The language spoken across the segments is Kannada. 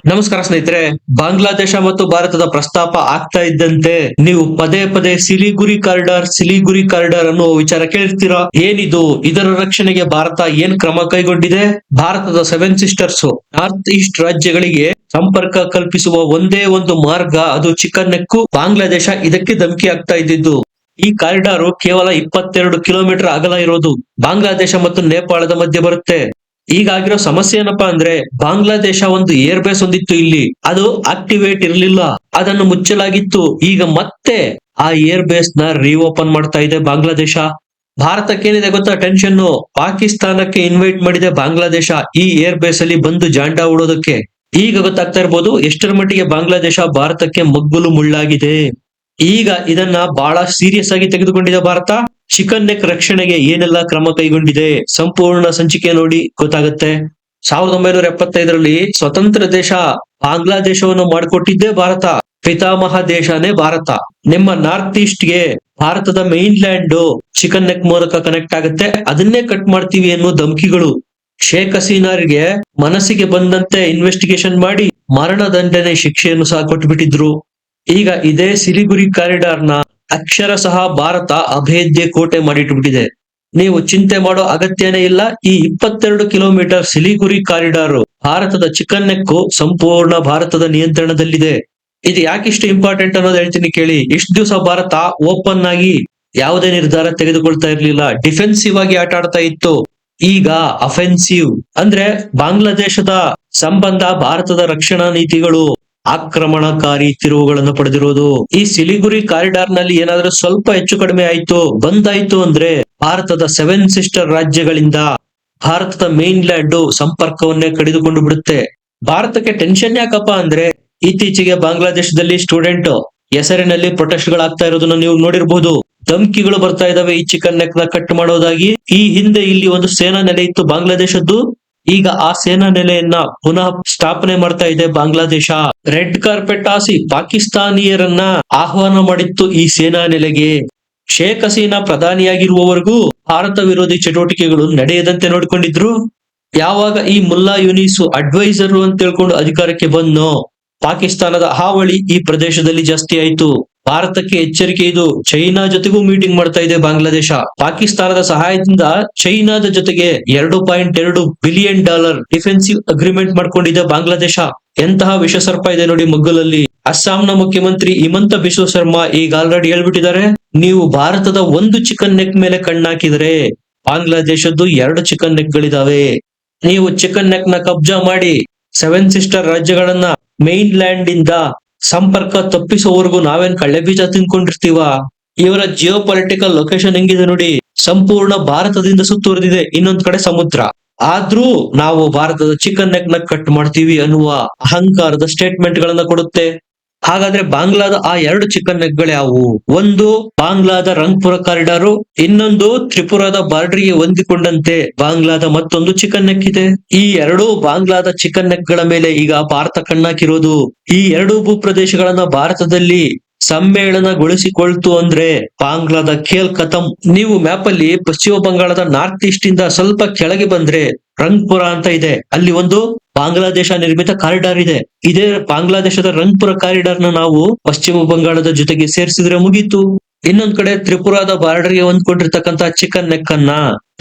ನಮಸ್ಕಾರ ಸ್ನೇಹಿತರೆ. ಬಾಂಗ್ಲಾದೇಶ ಮತ್ತು ಭಾರತದ ಪ್ರಸ್ತಾಪ ಆಗ್ತಾ ಇದ್ದಂತೆ ನೀವು ಪದೇ ಪದೇ ಸಿಲಿಗುರಿ ಕಾರಿಡಾರ್ ಅನ್ನುವ ವಿಚಾರ ಕೇಳ್ತೀರಾ. ಏನಿದು? ಇದರ ರಕ್ಷಣೆಗೆ ಭಾರತ ಏನ್ ಕ್ರಮ ಕೈಗೊಂಡಿದೆ? ಭಾರತದ ಸೆವೆನ್ ಸಿಸ್ಟರ್ಸ್ ನಾರ್ತ್ ಈಸ್ಟ್ ರಾಜ್ಯಗಳಿಗೆ ಸಂಪರ್ಕ ಕಲ್ಪಿಸುವ ಒಂದೇ ಒಂದು ಮಾರ್ಗ, ಅದು ಚಿಕನ್ ನೆಕ್. ಬಾಂಗ್ಲಾದೇಶ ಇದಕ್ಕೆ ಧಮಕಿ ಆಗ್ತಾ ಇದ್ದಿದ್ದು. ಈ ಕಾರಿಡಾರ್ ಕೇವಲ 22 ಕಿಲೋಮೀಟರ್ ಅಗಲ ಇರೋದು. ಬಾಂಗ್ಲಾದೇಶ ಮತ್ತು ನೇಪಾಳದ ಮಧ್ಯೆ ಬರುತ್ತೆ. ಈಗಾಗಿರೋ ಸಮಸ್ಯೆ ಏನಪ್ಪಾ ಅಂದ್ರೆ, ಬಾಂಗ್ಲಾದೇಶ ಒಂದು ಏರ್ ಬೇಸ್ ಹೊಂದಿತ್ತು ಇಲ್ಲಿ, ಅದು ಆಕ್ಟಿವೇಟ್ ಇರಲಿಲ್ಲ, ಅದನ್ನು ಮುಚ್ಚಲಾಗಿತ್ತು. ಈಗ ಮತ್ತೆ ಆ ಏರ್ ಬೇಸ್ ನ ರೀಓಪನ್ ಮಾಡ್ತಾ ಇದೆ ಬಾಂಗ್ಲಾದೇಶ. ಭಾರತಕ್ಕೇನಿದೆ ಗೊತ್ತಾ ಟೆನ್ಷನ್? ಪಾಕಿಸ್ತಾನಕ್ಕೆ ಇನ್ವೈಟ್ ಮಾಡಿದೆ ಬಾಂಗ್ಲಾದೇಶ ಈ ಏರ್ ಬೇಸ್ ಅಲ್ಲಿ ಬಂದು ಜಾಂಡಾ ಉಡೋದಕ್ಕೆ. ಈಗ ಗೊತ್ತಾಗ್ತಾ ಇರ್ಬೋದು ಎಷ್ಟರ ಮಟ್ಟಿಗೆ ಬಾಂಗ್ಲಾದೇಶ ಭಾರತಕ್ಕೆ ಮಗ್ಗುಲು ಮುಳ್ಳಾಗಿದೆ. ಈಗ ಇದನ್ನ ಬಹಳ ಸೀರಿಯಸ್ ಆಗಿ ತೆಗೆದುಕೊಂಡಿದೆ ಭಾರತ. ಚಿಕನ್ ನೆಕ್ ರಕ್ಷಣೆಗೆ ಏನೆಲ್ಲ ಕ್ರಮ ಕೈಗೊಂಡಿದೆ, ಸಂಪೂರ್ಣ ಸಂಚಿಕೆ ನೋಡಿ ಗೊತ್ತಾಗುತ್ತೆ. 1975ರಲ್ಲಿ ಸ್ವತಂತ್ರ ದೇಶ ಬಾಂಗ್ಲಾದೇಶವನ್ನು ಮಾಡಿಕೊಟ್ಟಿದ್ದೇ ಭಾರತ. ಪಿತಾಮಹ ದೇಶನೇ ಭಾರತ. ನಿಮ್ಮ ನಾರ್ತ್ ಈಸ್ಟ್ ಗೆ ಭಾರತದ ಮೈನ್ ಲ್ಯಾಂಡ್ ಚಿಕನ್ ನೆಕ್ ಮೂಲಕ ಕನೆಕ್ಟ್ ಆಗುತ್ತೆ, ಅದನ್ನೇ ಕಟ್ ಮಾಡ್ತೀವಿ ಅನ್ನೋ ಧಮಕಿಗಳು. ಶೇಖ್ ಹಸೀನಾರಿಗೆ ಮನಸ್ಸಿಗೆ ಬಂದಂತೆ ಇನ್ವೆಸ್ಟಿಗೇಷನ್ ಮಾಡಿ ಮರಣದಂಡನೆ ಶಿಕ್ಷೆಯನ್ನು ಸಹ ಕೊಟ್ಟುಬಿಟ್ಟಿದ್ರು. ಈಗ ಇದೇ ಸಿಲಿಗುರಿ ಕಾರಿಡಾರ್ ನ ಅಕ್ಷರಶಃ ಭಾರತ ಅಭೇದ್ಯ ಕೋಟೆ ಮಾಡಿಟ್ಬಿಟ್ಟಿದೆ. ನೀವು ಚಿಂತೆ ಮಾಡೋ ಅಗತ್ಯನೇ ಇಲ್ಲ. ಈ 22 ಕಿಲೋಮೀಟರ್ ಸಿಲಿಗುರಿ ಕಾರಿಡಾರ್ ಭಾರತದ ಚಿಕನ್ ನೆಕ್ ಸಂಪೂರ್ಣ ಭಾರತದ ನಿಯಂತ್ರಣದಲ್ಲಿದೆ. ಇದು ಯಾಕಿಷ್ಟು ಇಂಪಾರ್ಟೆಂಟ್ ಅನ್ನೋದು ಹೇಳ್ತೀನಿ ಕೇಳಿ. ಇಷ್ಟು ದಿವಸ ಭಾರತ ಓಪನ್ ಆಗಿ ಯಾವುದೇ ನಿರ್ಧಾರ ತೆಗೆದುಕೊಳ್ತಾ ಇರ್ಲಿಲ್ಲ, ಡಿಫೆನ್ಸಿವ್ ಆಗಿ ಆಟ ಆಡ್ತಾ ಇತ್ತು. ಈಗ ಅಫೆನ್ಸಿವ್ ಅಂದ್ರೆ ಬಾಂಗ್ಲಾದೇಶದ ಸಂಬಂಧ ಭಾರತದ ರಕ್ಷಣಾ ನೀತಿಗಳು ಆಕ್ರಮಣಕಾರಿ ತಿರುವುಗಳನ್ನು ಪಡೆದಿರೋದು. ಈ ಸಿಲಿಗುರಿ ಕಾರಿಡಾರ್ ನಲ್ಲಿ ಏನಾದ್ರೂ ಸ್ವಲ್ಪ ಹೆಚ್ಚು ಕಡಿಮೆ ಬಂದಾಯ್ತು ಅಂದ್ರೆ ಭಾರತದ ಸೆವೆನ್ ಸಿಸ್ಟರ್ ರಾಜ್ಯಗಳಿಂದ ಭಾರತದ ಮೇನ್ ಲ್ಯಾಂಡ್ ಸಂಪರ್ಕವನ್ನೇ ಕಡಿದುಕೊಂಡು ಬಿಡುತ್ತೆ. ಭಾರತಕ್ಕೆ ಟೆನ್ಷನ್ ಯಾಕಪ್ಪ ಅಂದ್ರೆ, ಇತ್ತೀಚೆಗೆ ಬಾಂಗ್ಲಾದೇಶದಲ್ಲಿ ಸ್ಟೂಡೆಂಟ್ ಹೆಸರಿನಲ್ಲಿ ಪ್ರೊಟೆಸ್ಟ್ ಗಳಾಗ್ತಾ ಇರೋದನ್ನ ನೀವು ನೋಡಿರ್ಬಹುದು. ಧಮಕಿಗಳು ಬರ್ತಾ ಇದಾವೆ ಈ ಚಿಕನ್ ನೆಕ್ ನ ಕಟ್ ಮಾಡೋದಾಗಿ. ಈ ಹಿಂದೆ ಇಲ್ಲಿ ಒಂದು ಸೇನಾ ನೆಲೆ ಇತ್ತು ಬಾಂಗ್ಲಾದೇಶದ್ದು. ಈಗ ಆ ಸೇನಾ ನೆಲೆಯನ್ನ ಪುನಃ ಸ್ಥಾಪನೆ ಮಾಡ್ತಾ ಇದೆ ಬಾಂಗ್ಲಾದೇಶ. ರೆಡ್ ಕಾರ್ಪೆಟ್ ಹಾಸಿ ಪಾಕಿಸ್ತಾನಿಯರನ್ನ ಆಹ್ವಾನ ಮಾಡಿತ್ತು ಈ ಸೇನಾ ನೆಲೆಗೆ. ಶೇಖ್ ಹಸೀನಾ ಪ್ರಧಾನಿಯಾಗಿರುವವರೆಗೂ ಭಾರತ ವಿರೋಧಿ ಚಟುವಟಿಕೆಗಳು ನಡೆಯದಂತೆ ನೋಡಿಕೊಂಡಿದ್ರು. ಯಾವಾಗ ಈ ಮುಲ್ಲಾ ಯೂನಿಸ್ ಅಡ್ವೈಸರ್ ಅಂತ ಹೇಳ್ಕೊಂಡು ಅಧಿಕಾರಕ್ಕೆ ಬಂದ್ನೋ, ಪಾಕಿಸ್ತಾನದ ಹಾವಳಿ ಈ ಪ್ರದೇಶದಲ್ಲಿ ಜಾಸ್ತಿ ಆಯ್ತು. ಭಾರತಕ್ಕೆ ಎಚ್ಚರಿಕೆ ಇದು. ಚೈನಾ ಜೊತೆಗೂ ಮೀಟಿಂಗ್ ಮಾಡ್ತಾ ಇದೆ ಬಾಂಗ್ಲಾದೇಶ. ಪಾಕಿಸ್ತಾನದ ಸಹಾಯದಿಂದ ಚೈನಾದ ಜೊತೆಗೆ $2.2 ಬಿಲಿಯನ್ ಡಿಫೆನ್ಸಿವ್ ಅಗ್ರಿಮೆಂಟ್ ಮಾಡ್ಕೊಂಡಿದೆ ಬಾಂಗ್ಲಾದೇಶ. ಎಂತಹ ವಿಷಸರ್ಪ ಇದೆ ನೋಡಿ ಮಗ್ಗುಲಲ್ಲಿ. ಅಸ್ಸಾಂನ ಮುಖ್ಯಮಂತ್ರಿ ಹಿಮಂತ ಬಿಸ್ವ ಶರ್ಮಾ ಈಗ ಆಲ್ರೆಡಿ ಹೇಳ್ಬಿಟ್ಟಿದ್ದಾರೆ, ನೀವು ಭಾರತದ ಒಂದು ಚಿಕನ್ ನೆಕ್ ಮೇಲೆ ಕಣ್ಣಾಕಿದರೆ ಬಾಂಗ್ಲಾದೇಶದ್ದು 2 ಚಿಕನ್ ನೆಕ್ ಗಳಿದಾವೆ. ನೀವು ಚಿಕನ್ ನೆಕ್ ನ ಕಬ್ಜಾ ಮಾಡಿ ಸೆವೆನ್ ಸಿಸ್ಟರ್ ರಾಜ್ಯಗಳನ್ನ ಮೈನ್ ಲ್ಯಾಂಡ್ ಇಂದ ಸಂಪರ್ಕ ತಪ್ಪಿಸುವವರೆಗೂ ನಾವೇನ್ ಕಳ್ಳೆ ಬೀಜ ತಿನ್ಕೊಂಡಿರ್ತೀವ? ಇವರ ಜಿಯೋ ಪೊಲಿಟಿಕಲ್ ಲೊಕೇಶನ್ ಹೆಂಗಿದೆ ನೋಡಿ. ಸಂಪೂರ್ಣ ಭಾರತದಿಂದ ಸುತ್ತುವರೆದಿದೆ, ಇನ್ನೊಂದ್ ಕಡೆ ಸಮುದ್ರ. ಆದ್ರೂ ನಾವು ಭಾರತದ ಚಿಕನ್ ನೆಕ್ ನ ಕಟ್ ಮಾಡ್ತೀವಿ ಅನ್ನುವ ಅಹಂಕಾರದ ಸ್ಟೇಟ್ಮೆಂಟ್ ಗಳನ್ನ ಕೊಡುತ್ತೆ. ಹಾಗಾದ್ರೆ ಬಾಂಗ್ಲಾದ ಆ 2 ಚಿಕನ್ ನೆಕ್ ಗಳು ಯಾವುವು? ಒಂದು ಬಾಂಗ್ಲಾದ ರಂಗ್ಪುರ ಕಾರಿಡಾರು, ಇನ್ನೊಂದು ತ್ರಿಪುರಾದ ಬಾರ್ಡರ್ಗೆ ಹೊಂದಿಕೊಂಡಂತೆ ಬಾಂಗ್ಲಾದ ಮತ್ತೊಂದು ಚಿಕನ್ ನೆಕ್ ಇದೆ. ಈ 2 ಬಾಂಗ್ಲಾದ ಚಿಕನ್ ನೆಕ್ ಗಳ ಮೇಲೆ ಈಗ ಭಾರತ ಕಣ್ಣಾಕಿರೋದು. ಈ 2 ಭೂಪ್ರದೇಶಗಳನ್ನ ಭಾರತದಲ್ಲಿ ಸಮ್ಮೇಳನಗೊಳಿಸಿಕೊಳ್ತು ಅಂದ್ರೆ ಬಾಂಗ್ಲಾದ ಖೇಲ್ ಖತಮ್. ನೀವು ಮ್ಯಾಪ್ ಅಲ್ಲಿ ಪಶ್ಚಿಮ ಬಂಗಾಳದ ನಾರ್ತ್ ಈಸ್ಟ್ ಇಂದ ಸ್ವಲ್ಪ ಕೆಳಗೆ ಬಂದ್ರೆ ರಂಗ್ಪುರ ಅಂತ ಇದೆ, ಅಲ್ಲಿ ಒಂದು ಬಾಂಗ್ಲಾದೇಶ ನಿರ್ಮಿತ ಕಾರಿಡಾರ್ ಇದೆ. ಇದೇ ಬಾಂಗ್ಲಾದೇಶದ ರಂಗ್ಪುರ ಕಾರಿಡಾರ್ ನ ನಾವು ಪಶ್ಚಿಮ ಬಂಗಾಳದ ಜೊತೆಗೆ ಸೇರಿಸಿದ್ರೆ ಮುಗೀತು. ಇನ್ನೊಂದ್ ಕಡೆ ತ್ರಿಪುರಾದ ಬಾರ್ಡರ್ಗೆ ಹೊಂದ್ಕೊಂಡಿರ್ತಕ್ಕಂತ ಚಿಕನ್ ನೆಕ್ ಅನ್ನ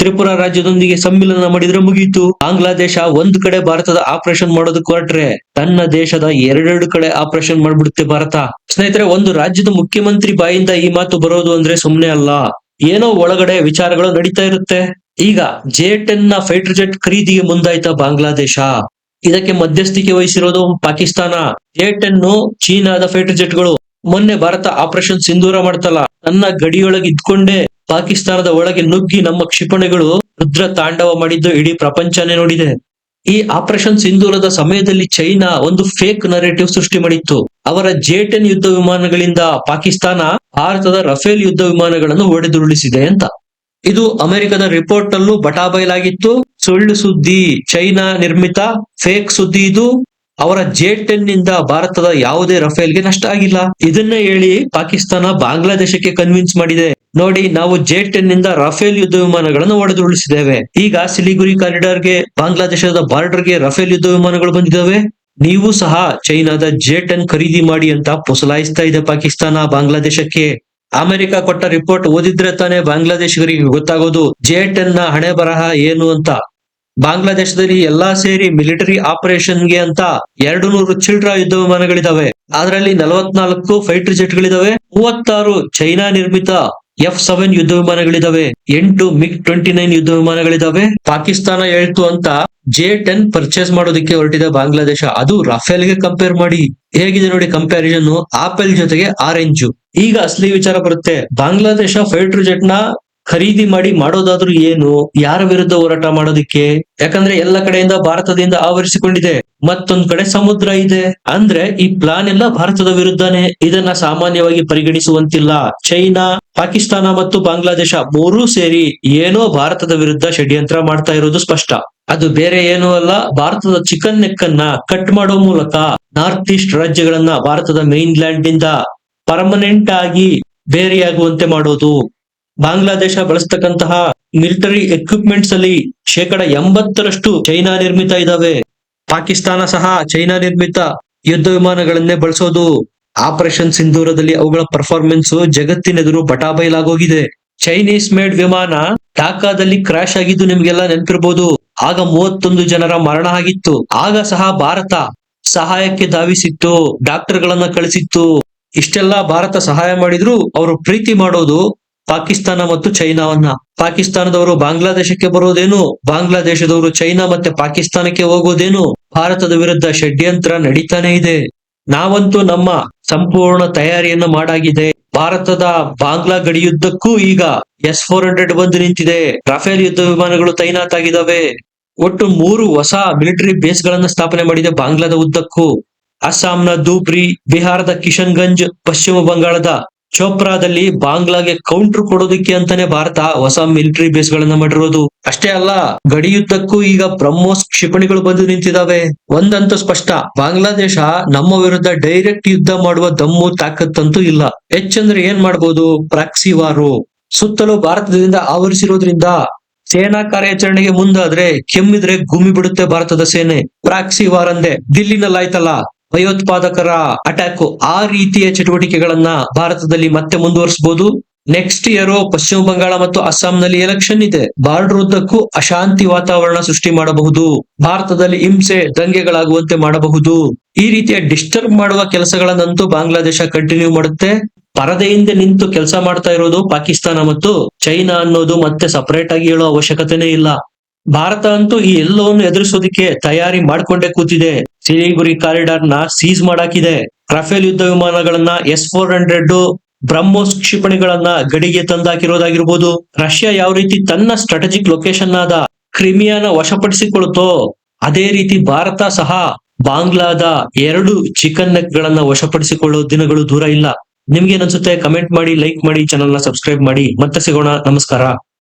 ತ್ರಿಪುರಾ ರಾಜ್ಯದೊಂದಿಗೆ ಸಮ್ಮಿಲನ ಮಾಡಿದ್ರೆ ಮುಗೀತು. ಬಾಂಗ್ಲಾದೇಶ ಒಂದ್ ಕಡೆ ಭಾರತದ ಆಪರೇಷನ್ ಮಾಡೋದಕ್ಕೆ ಹೊರಟ್ರೆ ತನ್ನ ದೇಶದ 2 ಕಡೆ ಆಪರೇಷನ್ ಮಾಡ್ಬಿಡುತ್ತೆ ಭಾರತ. ಸ್ನೇಹಿತರೆ, ಒಂದು ರಾಜ್ಯದ ಮುಖ್ಯಮಂತ್ರಿ ಬಾಯಿಂದ ಈ ಮಾತು ಬರೋದು ಅಂದ್ರೆ ಸುಮ್ನೆ ಅಲ್ಲ, ಏನೋ ಒಳಗಡೆ ವಿಚಾರಗಳು ನಡೀತಾ ಇರುತ್ತೆ. ಈಗ J-10 ನ ಫೈಟರ್ ಜೆಟ್ ಖರೀದಿಗೆ ಮುಂದಾಯ್ತಾ ಬಾಂಗ್ಲಾದೇಶ. ಇದಕ್ಕೆ ಮಧ್ಯಸ್ಥಿಕೆ ವಹಿಸಿರೋದು ಪಾಕಿಸ್ತಾನ. J-10 ಚೀನಾದ ಫೈಟರ್ ಜೆಟ್ ಗಳು. ಮೊನ್ನೆ ಭಾರತ ಆಪರೇಷನ್ ಸಿಂಧೂರ ಮಾಡ್ತಲ್ಲ, ತನ್ನ ಗಡಿಯೊಳಗೆ ಇದ್ಕೊಂಡೇ ಪಾಕಿಸ್ತಾನದ ಒಳಗೆ ನುಗ್ಗಿ ನಮ್ಮ ಕ್ಷಿಪಣಿಗಳು ರುದ್ರ ತಾಂಡವ ಮಾಡಿದ್ದು ಇಡೀ ಪ್ರಪಂಚನೇ ನೋಡಿದೆ. ಈ ಆಪರೇಷನ್ ಸಿಂಧೂರದ ಸಮಯದಲ್ಲಿ ಚೈನಾ ಒಂದು ಫೇಕ್ ನರೇಟಿವ್ ಸೃಷ್ಟಿ ಮಾಡಿತ್ತು. ಅವರ J-10 ಯುದ್ಧ ವಿಮಾನಗಳಿಂದ ಪಾಕಿಸ್ತಾನ ಭಾರತದ ರಫೇಲ್ ಯುದ್ಧ ವಿಮಾನಗಳನ್ನು ಹೊಡೆದುರುಳಿಸಿದೆ ಅಂತ. ಇದು ಅಮೆರಿಕದ ರಿಪೋರ್ಟ್ ಅಲ್ಲೂ ಬಟಾಬಯಲಾಗಿತ್ತು. ಸುಳ್ಳು ಸುದ್ದಿ, ಚೈನಾ ನಿರ್ಮಿತ ಫೇಕ್ ಸುದ್ದಿ ಇದು. ಅವರ J-10 ನಿಂದ ಭಾರತದ ಯಾವುದೇ ರಫೇಲ್ಗೆ ನಷ್ಟ ಆಗಿಲ್ಲ. ಇದನ್ನೇ ಹೇಳಿ ಪಾಕಿಸ್ತಾನ ಬಾಂಗ್ಲಾದೇಶಕ್ಕೆ ಕನ್ವಿನ್ಸ್ ಮಾಡಿದೆ, ನೋಡಿ ನಾವು J-10 ನಿಂದ ರಫೇಲ್ ಯುದ್ಧ ವಿಮಾನಗಳನ್ನು ಹೊಡೆದುರುಳಿಸಿದ್ದೇವೆ. ಈಗ ಸಿಲಿಗುರಿ ಕಾರಿಡಾರ್ಗೆ ಬಾಂಗ್ಲಾದೇಶದ ಬಾರ್ಡರ್ಗೆ ರಫೇಲ್ ಯುದ್ಧ ವಿಮಾನಗಳು ಬಂದಿದ್ದಾವೆ. ನೀವು ಸಹ ಚೈನಾದ J-10 ಖರೀದಿ ಮಾಡಿ ಅಂತ ಪುಸಲಾಯಿಸ್ತಾ ಇದೆ ಪಾಕಿಸ್ತಾನ ಬಾಂಗ್ಲಾದೇಶಕ್ಕೆ. ಅಮೆರಿಕ ಕೊಟ್ಟ ರಿಪೋರ್ಟ್ ಓದಿದ್ರೆ ತಾನೇ ಬಾಂಗ್ಲಾದೇಶಿಗರಿಗೆ ಗೊತ್ತಾಗೋದು J-10 ನ ಹಣೆ ಬರಹ ಏನು ಅಂತ. ಬಾಂಗ್ಲಾದೇಶದಲ್ಲಿ ಎಲ್ಲಾ ಸೇರಿ ಮಿಲಿಟರಿ ಆಪರೇಷನ್ಗೆ ಅಂತ 200 ಚಿಲ್ಡ್ರ ಯುದ್ಧ ವಿಮಾನಗಳಿದಾವೆ. ಅದರಲ್ಲಿ 44 ಫೈಟರ್ ಜೆಟ್ಗಳಿದಾವೆ, 36 ಚೈನಾ ನಿರ್ಮಿತ F-7 ಯುದ್ಧ ವಿಮಾನಗಳಿದಾವೆ, 8 MiG-29 ಯುದ್ಧ ವಿಮಾನಗಳಿದಾವೆ. ಪಾಕಿಸ್ತಾನ ಹೇಳ್ತು ಅಂತ J-10 ಪರ್ಚೇಸ್ ಮಾಡೋದಕ್ಕೆ ಹೊರಟಿದೆ ಬಾಂಗ್ಲಾದೇಶ, ಅದು ರಫೇಲ್ಗೆ ಕಂಪೇರ್ ಮಾಡಿ. ಹೇಗಿದೆ ನೋಡಿ ಕಂಪ್ಯಾರಿಸನ್, ಆಪಲ್ ಜೊತೆಗೆ ಆರೆಂಜ್. ಈಗ ಅಸಲಿ ವಿಚಾರ ಬರುತ್ತೆ. ಬಾಂಗ್ಲಾದೇಶ ಫೈಟರ್ ಜೆಟ್ ನ ಖರೀದಿ ಮಾಡಿ ಮಾಡೋದಾದ್ರೂ ಏನು, ಯಾರ ವಿರುದ್ಧ ಹೋರಾಟ ಮಾಡೋದಿಕ್ಕೆ? ಯಾಕಂದ್ರೆ ಎಲ್ಲ ಕಡೆಯಿಂದ ಭಾರತದಿಂದ ಆವರಿಸಿಕೊಂಡಿದೆ, ಮತ್ತೊಂದ್ ಕಡೆ ಸಮುದ್ರ ಇದೆ. ಅಂದ್ರೆ ಈ ಪ್ಲಾನ್ ಎಲ್ಲ ಭಾರತದ ವಿರುದ್ಧನೇ. ಇದನ್ನ ಸಾಮಾನ್ಯವಾಗಿ ಪರಿಗಣಿಸುವಂತಿಲ್ಲ. ಚೈನಾ, ಪಾಕಿಸ್ತಾನ ಮತ್ತು ಬಾಂಗ್ಲಾದೇಶ ಮೂರೂ ಸೇರಿ ಏನೋ ಭಾರತದ ವಿರುದ್ಧ ಷಡ್ಯಂತ್ರ ಮಾಡ್ತಾ ಇರೋದು ಸ್ಪಷ್ಟ. ಅದು ಬೇರೆ ಏನೂ ಅಲ್ಲ, ಭಾರತದ ಚಿಕನ್ ನೆಕ್ ಅನ್ನ ಕಟ್ ಮಾಡೋ ಮೂಲಕ ನಾರ್ತ್ ಈಸ್ಟ್ ರಾಜ್ಯಗಳನ್ನ ಭಾರತದ ಮೈನ್ ಲ್ಯಾಂಡ್ ನಿಂದ ಪರ್ಮನೆಂಟ್ ಆಗಿ ಬೇರೆಯಾಗುವಂತೆ ಮಾಡೋದು. ಬಾಂಗ್ಲಾದೇಶ ಬಳಸ್ತಕ್ಕಂತಹ ಮಿಲಿಟರಿ ಎಕ್ವಿಪ್ಮೆಂಟ್ಸ್ ಅಲ್ಲಿ 80% ಚೈನಾ ನಿರ್ಮಿತ ಇದಾವೆ. ಪಾಕಿಸ್ತಾನ ಸಹ ಚೈನಾ ನಿರ್ಮಿತ ಯುದ್ಧ ವಿಮಾನಗಳನ್ನೇ ಬಳಸೋದು. ಆಪರೇಷನ್ ಸಿಂಧೂರದಲ್ಲಿ ಅವುಗಳ ಪರ್ಫಾರ್ಮೆನ್ಸ್ ಜಗತ್ತಿನೆದುರು ಬಟಾಬೈಲಾಗೋಗಿದೆ. ಚೈನೀಸ್ ಮೇಡ್ ವಿಮಾನ ಢಾಕಾದಲ್ಲಿ ಕ್ರಾಶ್ ಆಗಿದ್ದು ನಿಮ್ಗೆಲ್ಲ ನೆನಪಿರ್ಬೋದು. ಆಗ 31 ಜನರ ಮರಣ ಆಗಿತ್ತು. ಆಗ ಸಹ ಭಾರತ ಸಹಾಯಕ್ಕೆ ಧಾವಿಸಿತ್ತು, ಡಾಕ್ಟರ್ ಗಳನ್ನ ಕಳಿಸಿತ್ತು. ಇಷ್ಟೆಲ್ಲ ಭಾರತ ಸಹಾಯ ಮಾಡಿದ್ರು ಅವರು ಪ್ರೀತಿ ಮಾಡೋದು ಪಾಕಿಸ್ತಾನ ಮತ್ತು ಚೈನಾವನ್ನ. ಪಾಕಿಸ್ತಾನದವರು ಬಾಂಗ್ಲಾದೇಶಕ್ಕೆ ಬರೋದೇನು, ಬಾಂಗ್ಲಾದೇಶದವರು ಚೈನಾ ಮತ್ತೆ ಪಾಕಿಸ್ತಾನಕ್ಕೆ ಹೋಗೋದೇನು, ಭಾರತದ ವಿರುದ್ಧ ಷಡ್ಯಂತ್ರ ನಡೀತಾನೆ ಇದೆ. ನಾವಂತೂ ನಮ್ಮ ಸಂಪೂರ್ಣ ತಯಾರಿಯನ್ನ ಮಾಡಾಗಿದೆ. ಭಾರತದ ಬಾಂಗ್ಲಾ ಗಡಿಯುದ್ದಕ್ಕೂ ಈಗ S-400 ಬಂದು ನಿಂತಿದೆ. ರಫೇಲ್ ಯುದ್ಧ ವಿಮಾನಗಳು ತೈನಾತಾಗಿದ್ದಾವೆ. ಒಟ್ಟು 3 ಹೊಸ ಮಿಲಿಟರಿ ಬೇಸ್ ಗಳನ್ನ ಸ್ಥಾಪನೆ ಮಾಡಿದೆ ಬಾಂಗ್ಲಾದ ಉದ್ದಕ್ಕೂ. ಅಸ್ಸಾಂನ ಧೂಬ್ರಿ, ಬಿಹಾರದ ಕಿಶನ್ಗಂಜ್, ಪಶ್ಚಿಮ ಬಂಗಾಳದ ಚೋಪ್ರಾದಲ್ಲಿ ಬಾಂಗ್ಲಾಗೆ ಕೌಂಟರ್ ಕೊಡೋದಕ್ಕೆ ಅಂತಾನೆ ಭಾರತ ಹೊಸ ಮಿಲಿಟರಿ ಬೇಸ್ ಗಳನ್ನ ಮಾಡಿರೋದು. ಅಷ್ಟೇ ಅಲ್ಲ, ಗಡಿಯುದ್ದಕ್ಕೂ ಈಗ ಬ್ರಹ್ಮೋಸ್ ಕ್ಷಿಪಣಿಗಳು ಬಂದು ನಿಂತಿದಾವೆ. ಒಂದಂತೂ ಸ್ಪಷ್ಟ, ಬಾಂಗ್ಲಾದೇಶ ನಮ್ಮ ವಿರುದ್ಧ ಡೈರೆಕ್ಟ್ ಯುದ್ಧ ಮಾಡುವ ದಮ್ಮು ತಾಕತ್ತಂತೂ ಇಲ್ಲ. ಹೆಚ್ಚಂದ್ರೆ ಏನ್ ಮಾಡ್ಬೋದು, ಪ್ರಾಕ್ಸಿ ವಾರು. ಸುತ್ತಲೂ ಭಾರತದಿಂದ ಆವರಿಸಿರೋದ್ರಿಂದ ಸೇನಾ ಕಾರ್ಯಾಚರಣೆಗೆ ಮುಂದಾದ್ರೆ ಕೆಮ್ಮಿದ್ರೆ ಗುಮ್ಮಿ ಬಿಡುತ್ತೆ ಭಾರತದ ಸೇನೆ. ಪ್ರಾಕ್ಸಿ ವಾರ್ ಅಂದೆ, ದಿಲ್ಲಿನಲ್ಲಾಯ್ತಲ್ಲ ಭಯೋತ್ಪಾದಕರ ಅಟ್ಯಾಕ್, ಆ ರೀತಿಯ ಚಟುವಟಿಕೆಗಳನ್ನ ಭಾರತದಲ್ಲಿ ಮತ್ತೆ ಮುಂದುವರಿಸಬಹುದು. ನೆಕ್ಸ್ಟ್ ಇಯರ್ ಪಶ್ಚಿಮ ಬಂಗಾಳ ಮತ್ತು ಅಸ್ಸಾಂನಲ್ಲಿ ಎಲೆಕ್ಷನ್ ಇದೆ. ಬಾರ್ಡರ್ ಉದ್ದಕ್ಕೂ ಅಶಾಂತಿ ವಾತಾವರಣ ಸೃಷ್ಟಿ ಮಾಡಬಹುದು. ಭಾರತದಲ್ಲಿ ಹಿಂಸೆ ದಂಗೆಗಳಾಗುವಂತೆ ಮಾಡಬಹುದು. ಈ ರೀತಿಯ ಡಿಸ್ಟರ್ಬ್ ಮಾಡುವ ಕೆಲಸಗಳನ್ನಂತೂ ಬಾಂಗ್ಲಾದೇಶ ಕಂಟಿನ್ಯೂ ಮಾಡುತ್ತೆ. ಪರದೆಯಿಂದ ನಿಂತು ಕೆಲಸ ಮಾಡ್ತಾ ಇರೋದು ಪಾಕಿಸ್ತಾನ ಮತ್ತು ಚೈನಾ ಅನ್ನೋದು ಮತ್ತೆ ಸಪರೇಟ್ ಆಗಿ ಹೇಳೋ ಅವಶ್ಯಕತೆನೇ ಇಲ್ಲ. ಭಾರತ ಅಂತೂ ಈ ಎಲ್ಲವನ್ನು ಎದುರಿಸೋದಿಕ್ಕೆ ತಯಾರಿ ಮಾಡ್ಕೊಂಡೇ ಕೂತಿದೆ. ಸಿಲಿಗುರಿ ಕಾರಿಡಾರ್ ನ ಸೀಸ್ ಮಾಡಾಕಿದೆ. ರಫೇಲ್ ಯುದ್ಧ ವಿಮಾನಗಳನ್ನ S-400 ಬ್ರಹ್ಮೋಸ್ ಕ್ಷಿಪಣಿಗಳನ್ನ ಗಡಿಗೆ ತಂದಾಕಿರೋದಾಗಿರ್ಬೋದು. ರಷ್ಯಾ ಯಾವ ರೀತಿ ತನ್ನ ಸ್ಟ್ರಾಟಜಿಕ್ ಲೊಕೇಶನ್ ಆದ ಕ್ರಿಮಿಯಾನ ವಶಪಡಿಸಿಕೊಳ್ತೋ, ಅದೇ ರೀತಿ ಭಾರತ ಸಹ ಬಾಂಗ್ಲಾದ 2 ಚಿಕನ್ ನೆಕ್ ಗಳನ್ನ ವಶಪಡಿಸಿಕೊಳ್ಳೋ ದಿನಗಳು ದೂರ ಇಲ್ಲ. ನಿಮ್ಗೆ ಏನ್ ಅನ್ಸುತ್ತೆ? ಕಮೆಂಟ್ ಮಾಡಿ, ಲೈಕ್ ಮಾಡಿ, ಚಾನಲ್ ನ ಸಬ್ಸ್ಕ್ರೈಬ್ ಮಾಡಿ. ಮತ್ತೆ ಸಿಗೋಣ. ನಮಸ್ಕಾರ.